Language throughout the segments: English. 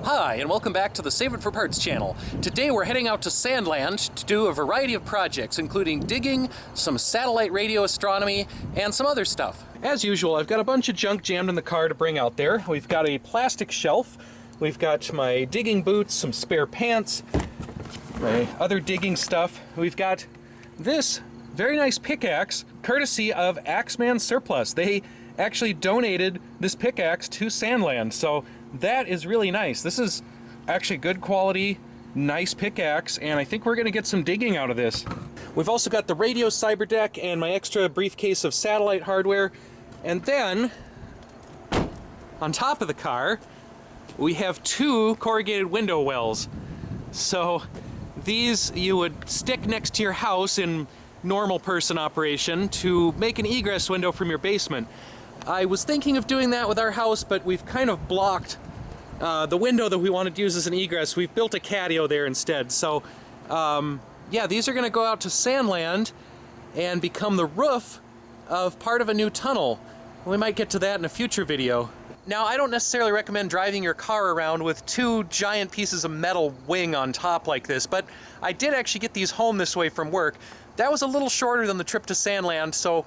Hi, and welcome back to the Save It for Parts channel. Today we're heading out to Sandland to do a variety of projects, including digging, some satellite radio astronomy, and some other stuff. As usual, I've got a bunch of junk jammed in the car to bring out there. We've got a plastic shelf, we've got my digging boots, some spare pants, my other digging stuff. We've got this very nice pickaxe, courtesy of Axeman Surplus. They actually donated this pickaxe to Sandland, so that is really nice. This is actually good quality, nice pickaxe, and I think we're gonna get some digging out of this. We've also got the radio cyber deck and my extra briefcase of satellite hardware, and then on top of the car we have two corrugated window wells. So these you would stick next to your house in normal person operation to make an egress window from your basement. I was thinking of doing that with our house, but we've kind of blocked the window that we wanted to use as an egress. We've built a catio there instead. So yeah, these are going to go out to Sandland and become the roof of part of a new tunnel. We might get to that in a future video. Now, I don't necessarily recommend driving your car around with two giant pieces of metal wing on top like this, but I did actually get these home this way from work. That was a little shorter than the trip to Sandland, so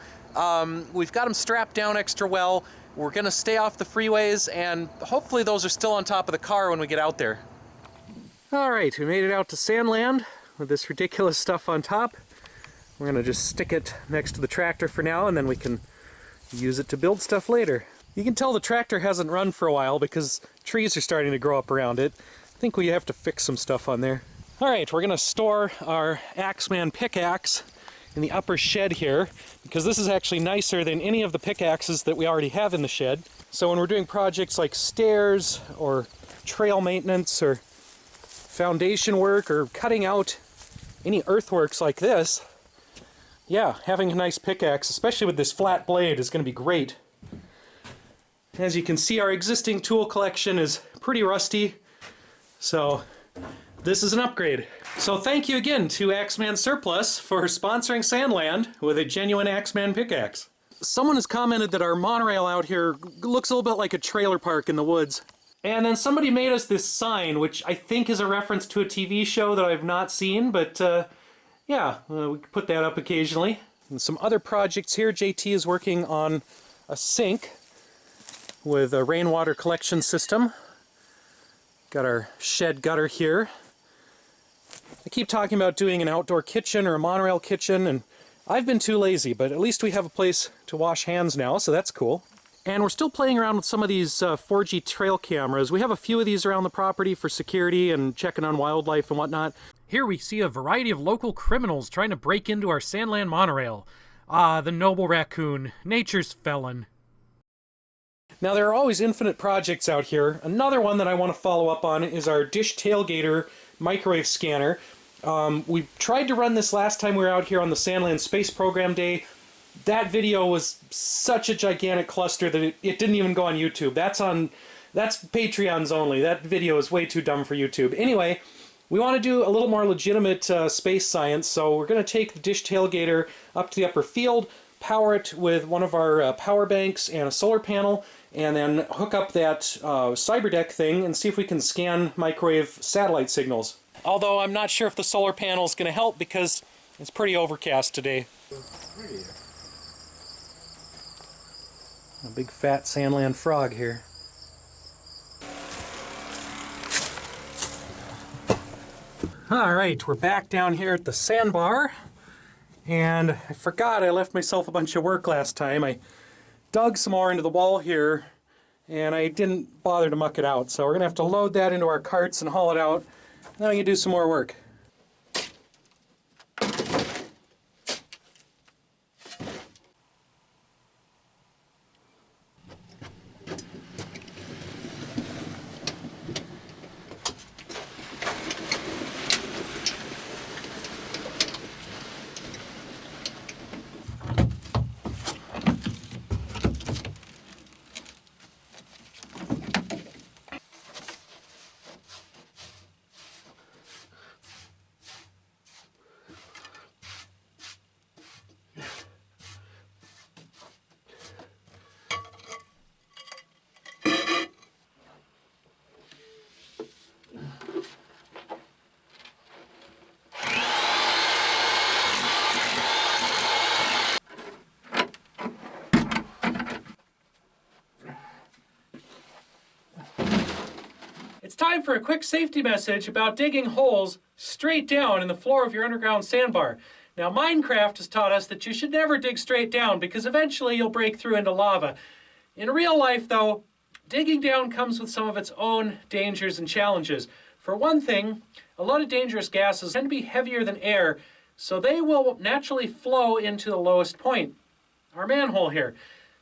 we've got them strapped down extra well. We're gonna stay off the freeways, and hopefully those are still on top of the car when we get out there. All right, we made it out to Sandland with this ridiculous stuff on top. We're gonna just stick it next to the tractor for now, and then we can use it to build stuff later. You can tell the tractor hasn't run for a while because trees are starting to grow up around it. I think we have to fix some stuff on there. All right, we're gonna store our Axeman pickaxe in the upper shed here, because this is actually nicer than any of the pickaxes that we already have in the shed. So when we're doing projects like stairs or trail maintenance or foundation work or cutting out any earthworks like this, yeah, having a nice pickaxe, especially with this flat blade, is going to be great. As you can see, our existing tool collection is pretty rusty, so this is an upgrade. So thank you again to Axeman Surplus for sponsoring Sandland with a genuine Axeman pickaxe. Someone has commented that our monorail out here looks a little bit like a trailer park in the woods. And then somebody made us this sign, which I think is a reference to a TV show that I've not seen, but yeah, we could put that up occasionally. And some other projects here. JT is working on a sink with a rainwater collection system. Got our shed gutter here. I keep talking about doing an outdoor kitchen or a monorail kitchen, and I've been too lazy, but at least we have a place to wash hands now, so that's cool. And we're still playing around with some of these 4G trail cameras. We have a few of these around the property for security and checking on wildlife and whatnot. Here we see a variety of local criminals trying to break into our Sandland monorail. Ah, the noble raccoon, nature's felon. Now, there are always infinite projects out here. Another one that I want to follow up on is our Dish Tailgater microwave scanner. We tried to run this last time we were out here on the Sandland Space Program Day. That video was such a gigantic cluster that it didn't even go on YouTube. That's Patreons only. That video is way too dumb for YouTube. Anyway, we want to do a little more legitimate space science, so we're going to take the Dish Tailgater up to the upper field, power it with one of our power banks and a solar panel, and then hook up that cyber deck thing and see if we can scan microwave satellite signals. Although I'm not sure if the solar panel is going to help because it's pretty overcast today. A big fat Sandland frog here. Alright, we're back down here at the sandbar, and I forgot I left myself a bunch of work last time. I dug some more into the wall here, and I didn't bother to muck it out, so we're going to have to load that into our carts and haul it out, and then we can do some more work. It's time for a quick safety message about digging holes straight down in the floor of your underground sandbar. Now, Minecraft has taught us that you should never dig straight down because eventually you'll break through into lava. In real life, though, digging down comes with some of its own dangers and challenges. For one thing, a lot of dangerous gases tend to be heavier than air, so they will naturally flow into the lowest point. Our manhole here.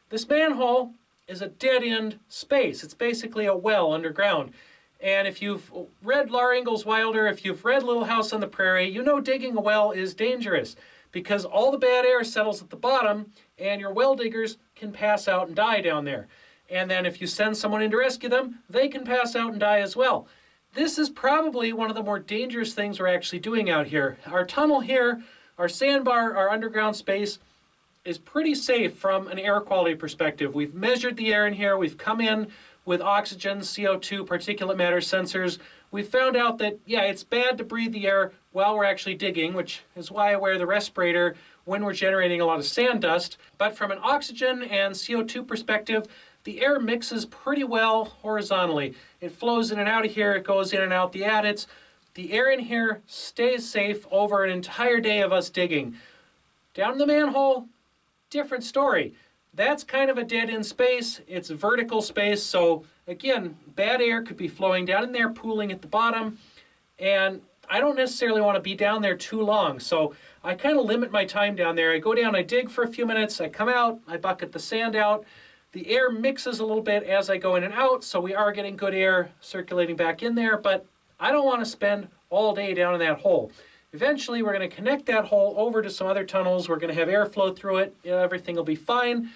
This manhole is a dead-end space. It's basically a well underground. And if you've read Laura Ingalls Wilder, if you've read Little House on the Prairie, you know digging a well is dangerous because all the bad air settles at the bottom and your well diggers can pass out and die down there. And then if you send someone in to rescue them, they can pass out and die as well. This is probably one of the more dangerous things we're actually doing out here. Our tunnel here, our sandbar, our underground space is pretty safe from an air quality perspective. We've measured the air in here, we've come in with oxygen, CO2, particulate matter sensors. We found out that, yeah, it's bad to breathe the air while we're actually digging, which is why I wear the respirator when we're generating a lot of sand dust. But from an oxygen and CO2 perspective, the air mixes pretty well horizontally. It flows in and out of here, it goes in and out the adits. The air in here stays safe over an entire day of us digging. Down in the manhole, different story. That's kind of a dead-end space. It's vertical space, so again, bad air could be flowing down in there, pooling at the bottom, and I don't necessarily want to be down there too long, so I kind of limit my time down there. I go down, I dig for a few minutes, I come out, I bucket the sand out. The air mixes a little bit as I go in and out, so we are getting good air circulating back in there, but I don't want to spend all day down in that hole. Eventually, we're going to connect that hole over to some other tunnels. We're going to have air flow through it. Everything will be fine.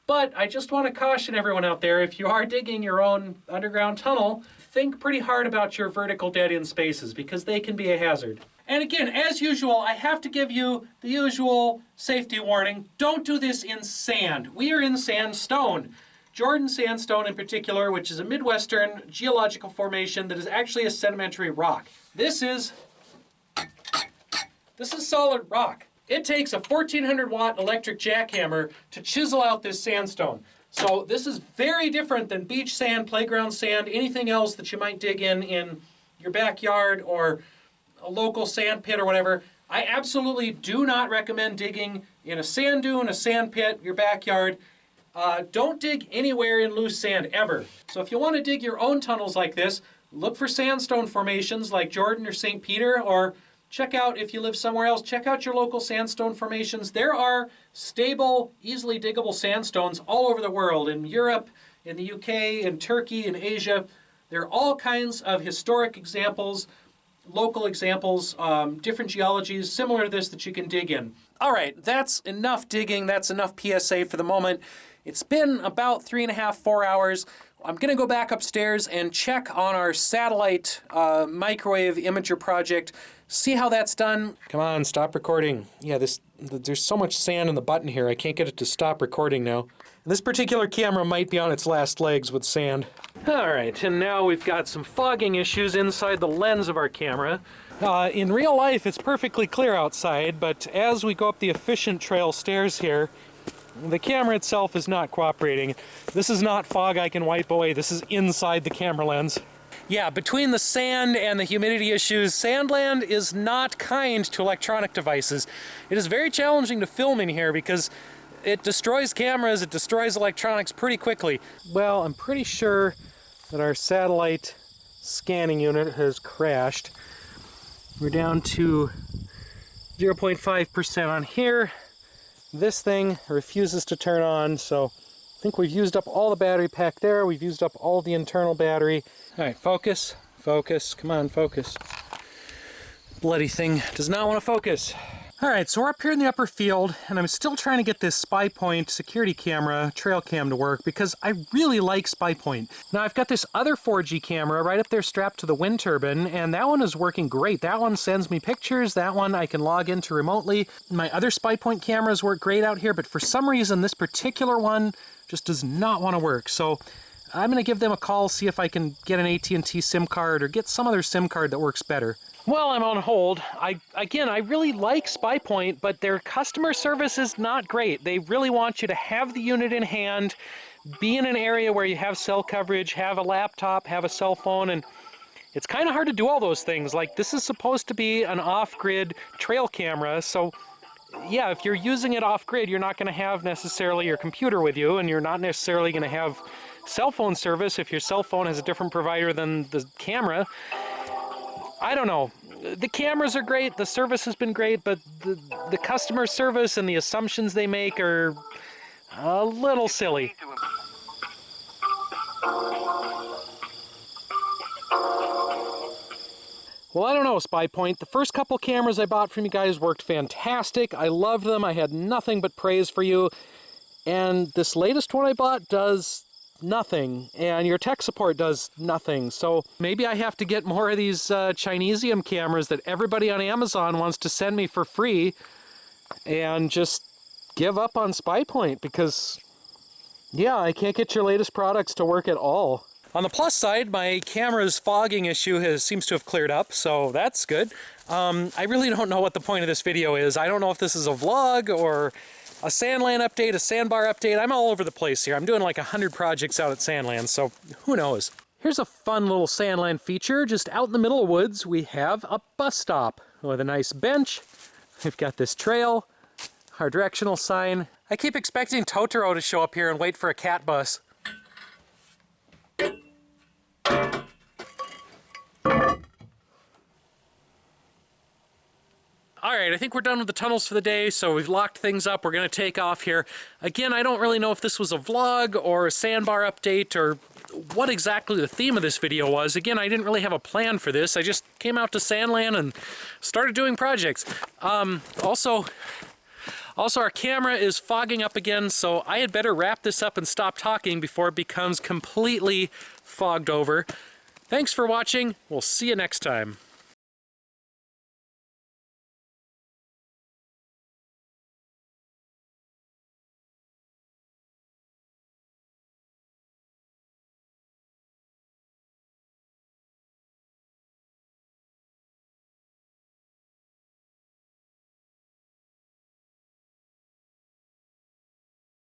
But I just want to caution everyone out there, if you are digging your own underground tunnel, think pretty hard about your vertical dead-end spaces because they can be a hazard. And again, as usual, I have to give you the usual safety warning. Don't do this in sand. We are in sandstone. Jordan sandstone in particular, which is a Midwestern geological formation that is actually a sedimentary rock. This is solid rock. It takes a 1400 watt electric jackhammer to chisel out this sandstone. So this is very different than beach sand, playground sand, anything else that you might dig in your backyard or a local sand pit or whatever. I absolutely do not recommend digging in a sand dune, a sand pit, your backyard. Don't dig anywhere in loose sand ever. So if you want to dig your own tunnels like this, look for sandstone formations like Jordan or St. Peter, or check out, if you live somewhere else, check out your local sandstone formations. There are stable, easily diggable sandstones all over the world, in Europe, in the UK, in Turkey, in Asia. There are all kinds of historic examples, local examples, different geologies similar to this that you can dig in. All right, that's enough digging. That's enough PSA for the moment. It's been about 3.5, 4 hours. I'm going to go back upstairs and check on our satellite microwave imager project, see how that's done. Come on, stop recording. Yeah, there's so much sand in the button here, I can't get it to stop recording now. This particular camera might be on its last legs with sand. All right, and now we've got some fogging issues inside the lens of our camera. In real life, it's perfectly clear outside, but as we go up the efficient trail stairs here, the camera itself is not cooperating. This is not fog I can wipe away. This is inside the camera lens. Yeah, between the sand and the humidity issues, Sandland is not kind to electronic devices. It is very challenging to film in here because it destroys cameras, it destroys electronics pretty quickly. Well, I'm pretty sure that our satellite scanning unit has crashed. We're down to 0.5% on here. This thing refuses to turn on, so I think we've used up all the battery pack there. We've used up all the internal battery. All right, focus, focus, come on, focus. Bloody thing does not want to focus. All right, so we're up here in the upper field, and I'm still trying to get this Spypoint security camera, trail cam, to work because I really like Spypoint. Now, I've got this other 4G camera right up there strapped to the wind turbine, and that one is working great. That one sends me pictures. That one I can log into remotely. My other Spypoint cameras work great out here, but for some reason, this particular one just does not want to work. So I'm going to give them a call, see if I can get an AT&T SIM card or get some other SIM card that works better. Well, I'm on hold. I really like Spypoint, but their customer service is not great. They really want you to have the unit in hand. be in an area where you have cell coverage, have a laptop, have a cell phone, and it's kind of hard to do all those things. Like, this is supposed to be an off-grid trail camera, so yeah, if you're using it off-grid, you're not going to have necessarily your computer with you, and you're not necessarily going to have cell phone service if your cell phone has a different provider than the camera. I don't know. The cameras are great, the service has been great, but the customer service and the assumptions they make are a little silly. Well, I don't know, Spypoint. The first couple cameras I bought from you guys worked fantastic. I loved them. I had nothing but praise for you. And this latest one I bought does nothing, and your tech support does nothing. So maybe I have to get more of these Chinesium cameras that everybody on Amazon wants to send me for free and just give up on Spypoint, because yeah, I can't get your latest products to work at all. On the plus side, my camera's fogging issue seems to have cleared up, so that's good. I really don't know what the point of this video is. I don't know if this is a vlog or a Sandland update, a Sandbar update. I'm all over the place here. I'm doing like 100 projects out at Sandland, so who knows. Here's a fun little Sandland feature. Just out in the middle of the woods, we have a bus stop with a nice bench. We've got this trail, our directional sign. I keep expecting Totoro to show up here and wait for a cat bus. Alright, I think we're done with the tunnels for the day, so we've locked things up. We're going to take off here. Again, I don't really know if this was a vlog or a Sandbar update or what exactly the theme of this video was. Again, I didn't really have a plan for this. I just came out to Sandland and started doing projects. Also, our camera is fogging up again, so I had better wrap this up and stop talking before it becomes completely fogged over. Thanks for watching. We'll see you next time.